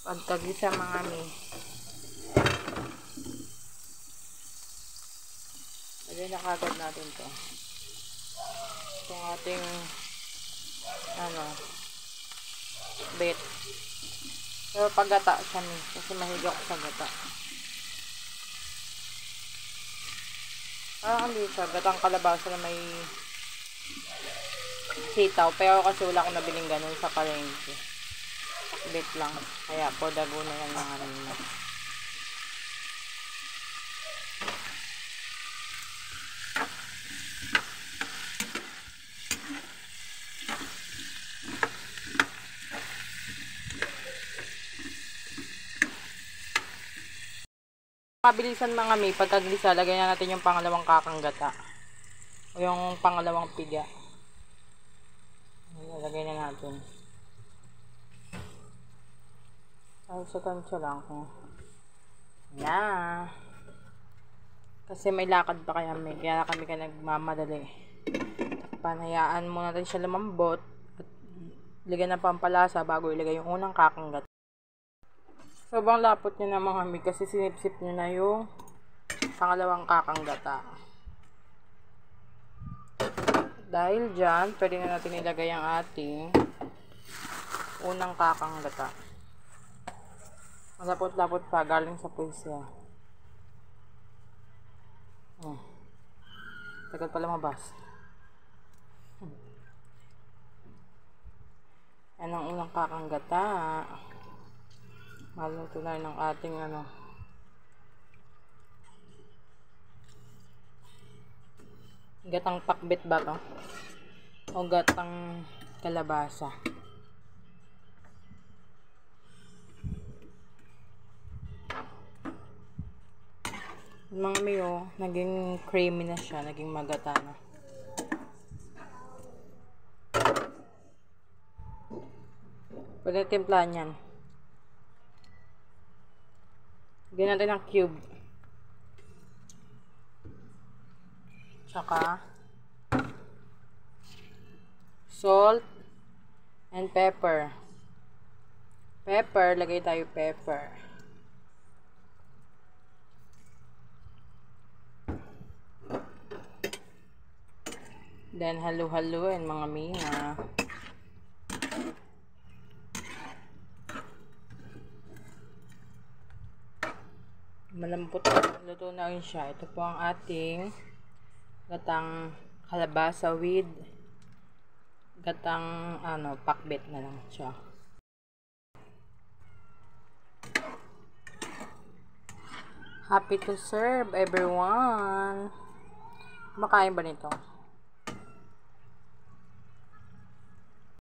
Pagkagisa mga mi. Lagay na kagad natin to. Itong ating bet. Pero paggata siya mi. Kasi mahiga ko sa gata. Parang hindi siya. Gatang kalabasa na may sitaw. Pero kasi wala akong nabiling ganun sa palengke. Bet lang. Kaya po dago na yan mga nila. Mabilisan mga may pagkaglisa, lagay na natin yung pangalawang kakanggata o yung pangalawang piga. Lagay na natin. Ay, sa tansya lang. Na. Kasi may lakad pa kaya kami nagmamadali. Panayaan muna natin siya lumambot at lagyan ng pampalasa bago ilagay yung unang kakanggat. Sobrang lapot niya na mga mi kasi sinipsip niya na yung pangalawang kakanggata. Dahil dyan, pwede na natin ilagay ang ating unang kakanggata. Malapot-lapot pa, galing sa pulisya. Tagal pa lumabas. Yan ang unang kakanggata. Maluto na ng ating gatang pakbet ba to? O gatang kalabasa. Mga mayo, naging creamy na siya, naging magata na. Pwede timplahan yan. Lagyan natin ng cube. Tsaka salt and pepper. Pepper, lagay tayo pepper. Then halu-haluin mga mina. Malambot na, luto na rin siya. Ito po ang ating gatang kalabasa with gatang pakbet na lang siya. Happy to serve everyone. Makain ba nito?